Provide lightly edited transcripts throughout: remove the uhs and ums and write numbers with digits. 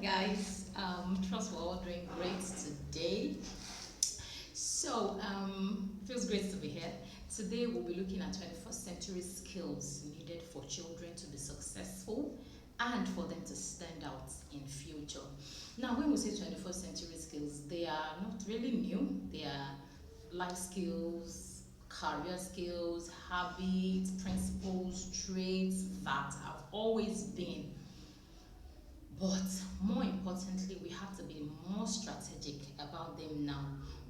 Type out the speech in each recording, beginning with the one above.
guys. Trust we're all doing great today. Feels great to be here. Today we'll be looking at 21st century skills needed for children to be successful and for them to stand out in future. Now, when we say 21st century skills, they are not really new. They are life skills, career skills, habits, principles, traits that have always been, but more importantly, we have to be more strategic about them now.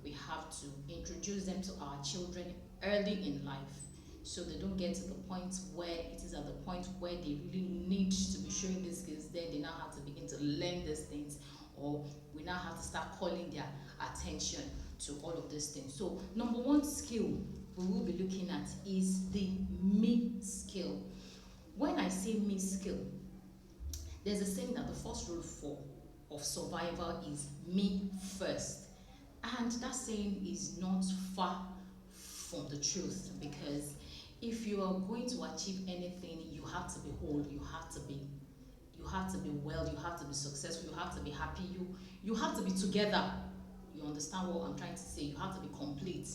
We have to introduce them to our children early in life so they don't get to the point where it is at the point where they really need to be showing these skills. Then they now have to begin to learn these things, or we now have to start calling their attention to all of these things. So, number one skill we will be looking at is the me skill. When I say me skill, there's a saying that the first rule of survival is me first. And that saying is not far from the truth, because if you are going to achieve anything, you have to be whole, you have to be well, you have to be successful, you have to be happy, you have to be together. You understand what I'm trying to say? You have to be complete.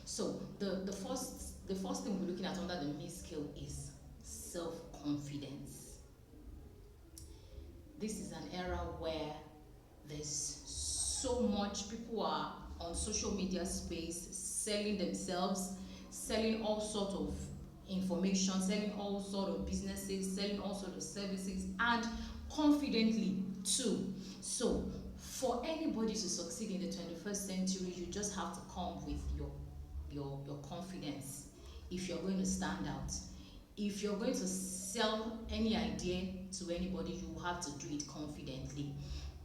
So the first thing we're looking at under the me skill is self-confidence. This is an era where there's so much, people are on social media space selling themselves, selling all sort of information, selling all sort of businesses, selling all sort of services, and confidently too. So for anybody to succeed in the 21st century, you just have to come with your confidence. If you're going to stand out, if you're going to sell any idea to anybody, you have to do it confidently.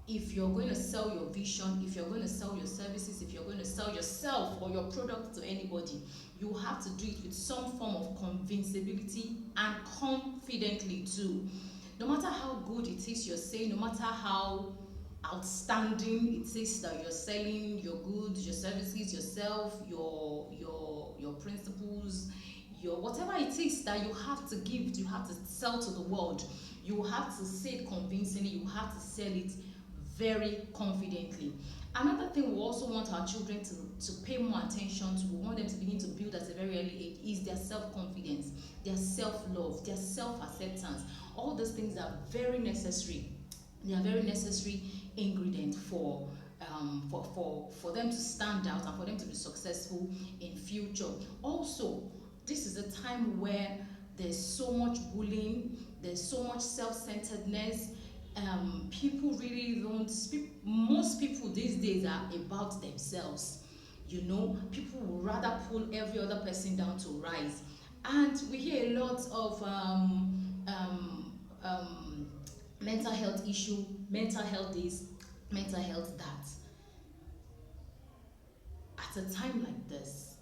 If you're going to sell your vision, if you're going to sell your services, if you're going to sell yourself or your product to anybody, you have to do it with some form of convincibility and confidently too. No matter how good it is you're saying, no matter how outstanding it is that you're selling your goods, your services, yourself, your principles, your whatever it is that you have to give, you have to sell to the world, you have to say it convincingly, you have to sell it very confidently. Another thing we also want our children to pay more attention to, we want them to begin to build at a very early age, is their self-confidence, their self-love, their self-acceptance. All those things are very necessary. They are very necessary ingredients for them to stand out and for them to be successful in future. Also, this is a time where there's so much bullying, there's so much self-centeredness. People really don't speak. Most people these days are about themselves. People would rather pull every other person down to rise. And we hear a lot of mental health issue, mental health this, mental health that. At a time like this,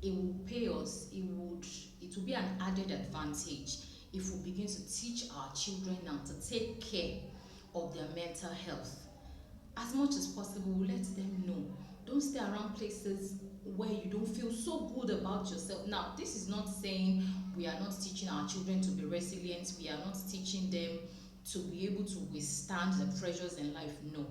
it will pay us, it will be an added advantage if we begin to teach our children now to take care of their mental health. As much as possible, let them know. Don't stay around places where you don't feel so good about yourself. Now, this is not saying we are not teaching our children to be resilient, we are not teaching them to be able to withstand the pressures in life. No.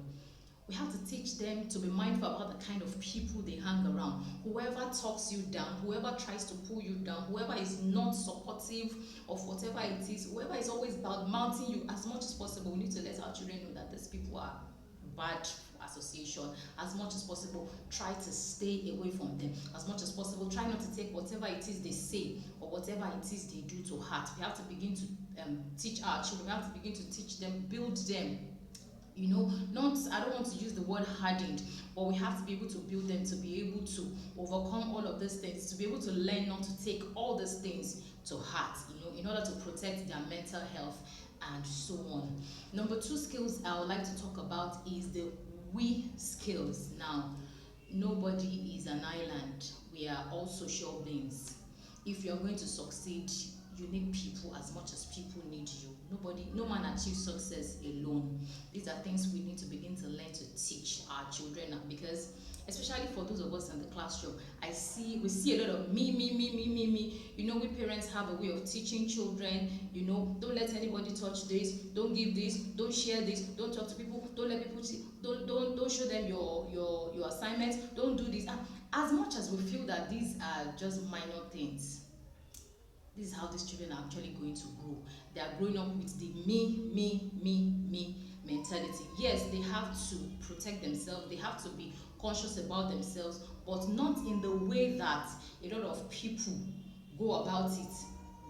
We have to teach them to be mindful about the kind of people they hang around. Whoever talks you down, whoever tries to pull you down, whoever is not supportive of whatever it is, whoever is always bad mouthing you, as much as possible, we need to let our children know that these people are bad association. As much as possible, try to stay away from them. As much as possible, try not to take whatever it is they say or whatever it is they do to heart. We have to begin to teach our children, we have to begin to teach them, build them. I don't want to use the word hardened, but we have to be able to build them to be able to overcome all of these things, to be able to learn not to take all these things to heart, in order to protect their mental health and so on. Number two skills I would like to talk about is the we skills. Now, nobody is an island. We are all social beings. If you're going to succeed, You need people as much as people need you. No man achieves success alone. These are things we need to begin to learn to teach our children now, because especially for those of us in the classroom, we see a lot of me. We parents have a way of teaching children, don't let anybody touch this, don't give this, don't share this, don't talk to people, don't let people see, don't show them your assignments, don't do this. And as much as we feel that these are just minor things, this is how these children are actually going to grow. They are growing up with the me mentality. Yes, they have to protect themselves, they have to be conscious about themselves, but not in the way that a lot of people go about it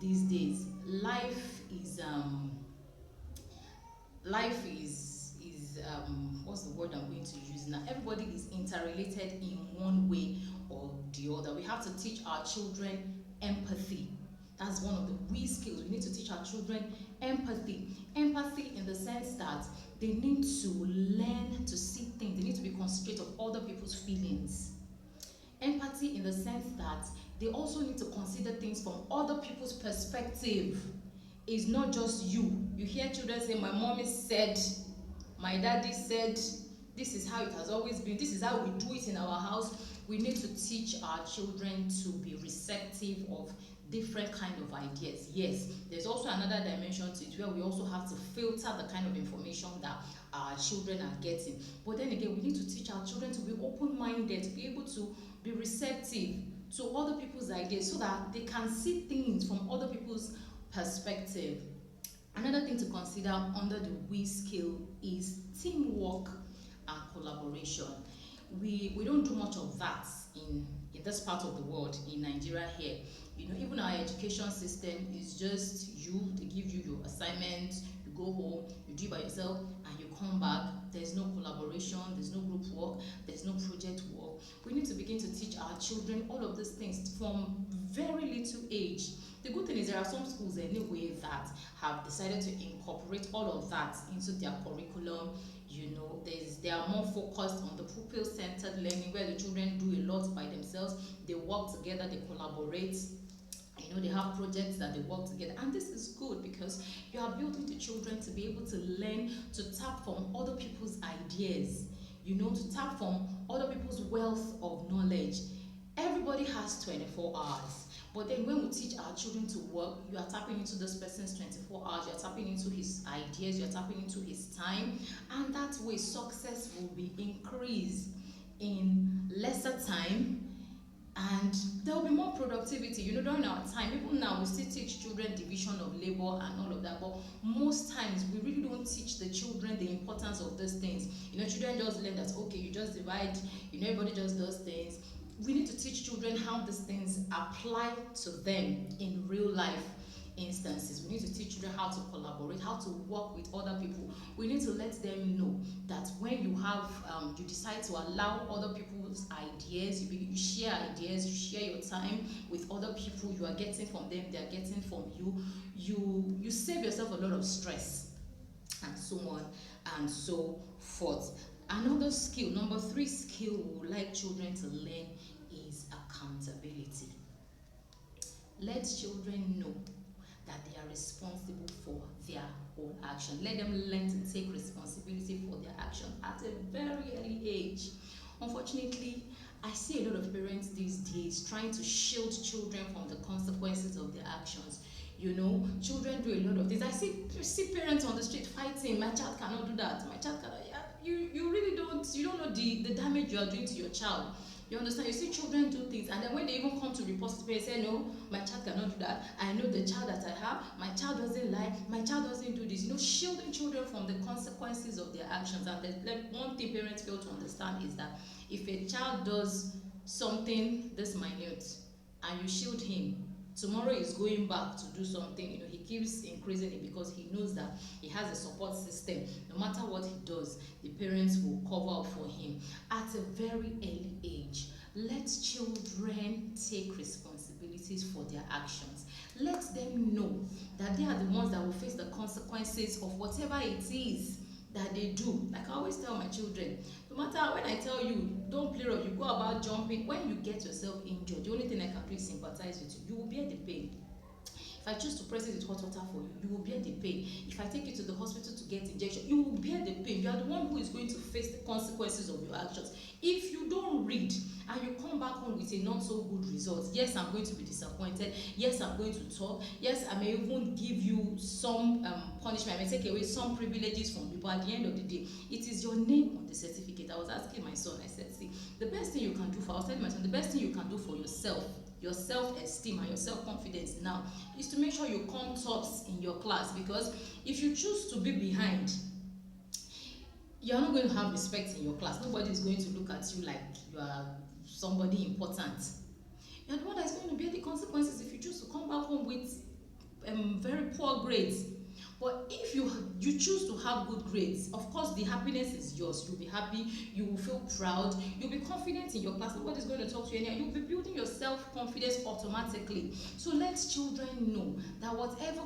these days. Life is what's the word I'm going to use now? Everybody is interrelated in one way or the other. We have to teach our children empathy. That's one of the we skills. We need to teach our children empathy. Empathy in the sense that they need to learn to see things. They need to be considerate of other people's feelings. Empathy in the sense that they also need to consider things from other people's perspective. It's not just you. You hear children say, my mommy said, my daddy said, this is how it has always been, this is how we do it in our house. We need to teach our children to be receptive of different kind of ideas. Yes, there's also another dimension to it where we also have to filter the kind of information that our children are getting. But then again, we need to teach our children to be open-minded, to be able to be receptive to other people's ideas so that they can see things from other people's perspective. Another thing to consider under the we skill is teamwork and collaboration. We don't do much of that in this part of the world, in Nigeria here. Even our education system is just they give you your assignment, you go home, you do it by yourself, and you come back. There's no collaboration, there's no group work, there's no project work. We need to begin to teach our children all of these things from very little age. The good thing is there are some schools anyway that have decided to incorporate all of that into their curriculum. They are more focused on the pupil-centered learning, where the children do a lot by themselves. They work together, they collaborate. They have projects that they work together, and this is good because you are building the children to be able to learn to tap from other people's ideas, to tap from other people's wealth of knowledge. Everybody has 24 hours. But then when we teach our children to work, you are tapping into this person's 24 hours, you're tapping into his ideas, you're tapping into his time, and that way success will be increased in lesser time, and there will be more productivity. During our time, even now, we still teach children division of labor and all of that, but most times we really don't teach the children the importance of those things. Children just learn that, okay, you just divide, everybody just does things. We need to teach children how these things apply to them in real life instances. We need to teach children how to collaborate, how to work with other people. We need to let them know that when you decide to allow other people's ideas, you share ideas, you share your time with other people, you are getting from them, they are getting from you. You save yourself a lot of stress, and so on and so forth. Another skill, number 3 skill we would like children to learn is accountability. Let children know that they are responsible for their own action. Let them learn to take responsibility for their action at a very early age. Unfortunately, I see a lot of parents these days trying to shield children from the consequences of their actions. Children do a lot of things. I see parents on the street fighting. My child cannot do that. My child cannot. You really don't know the damage you are doing to your child. You understand? You see children do things, and then when they even come to report it, they say, no, my child cannot do that. I know the child that I have. My child doesn't lie. My child doesn't do this. Shielding children from the consequences of their actions. And one thing parents fail to understand is that if a child does something this minute and you shield him, tomorrow he's going back to do something. He keeps increasing it because he knows that he has a support system. No matter what he does, the parents will cover up for him. At a very early age, let children take responsibilities for their actions. Let them know that they are the ones that will face the consequences of whatever it is that they do. Like I always tell my children, no matter when I tell you, don't play rough, you go about jumping, when you get yourself injured, the only thing I can do is sympathize with you. You will bear the pain. If I choose to press it with hot water for you, you will bear the pain. If I take you to the hospital to get injection, you will bear the pain. You are the one who is going to face the consequences of your actions. If you don't read and you come back home with a not so good result, yes, I'm going to be disappointed. Yes, I'm going to talk. Yes, I may even give you some punishment. I may take away some privileges from you. But at the end of the day, it is your name on the certificate. I was asking my son, I said, see, the best thing you can do for, I was telling my son, the best thing you can do for yourself, your self-esteem and your self-confidence now, is to make sure you come tops in your class. Because if you choose to be behind, you're not going to have respect in your class. Nobody is going to look at you like you are somebody important. You're the one that is going to bear the consequences if you choose to come back home with very poor grades. But if you choose to have good grades, of course the happiness is yours. You'll be happy, you will feel proud, you'll be confident in your class. Nobody's going to talk to you anyhow. You'll be building your self-confidence automatically. So let children know that whatever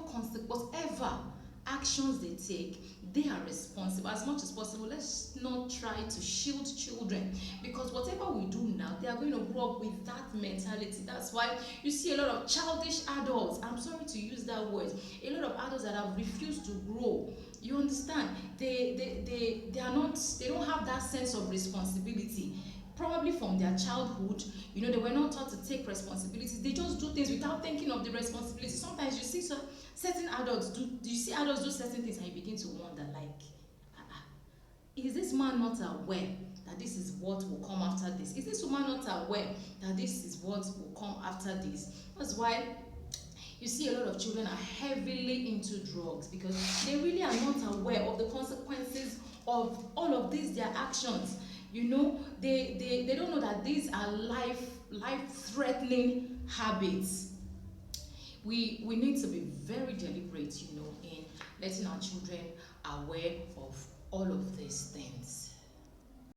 actions they take, they are responsible. As much as possible, let's not try to shield children, because whatever we do now, they are going to grow up with that mentality. That's why you see a lot of childish adults, I'm sorry to use that word, a lot of adults that have refused to grow. You understand? They are not, they don't have that sense of responsibility. Probably from their childhood, they were not taught to take responsibilities. They just do things without thinking of the responsibility. Sometimes you see certain adults do you see adults do certain things and you begin to wonder, like, is this man not aware that this is what will come after this? Is this woman not aware that this is what will come after this? That's why you see a lot of children are heavily into drugs, because they really are not aware of the consequences of all of these their actions. They don't know that these are life-threatening habits. We need to be very deliberate, in letting our children aware of all of these things.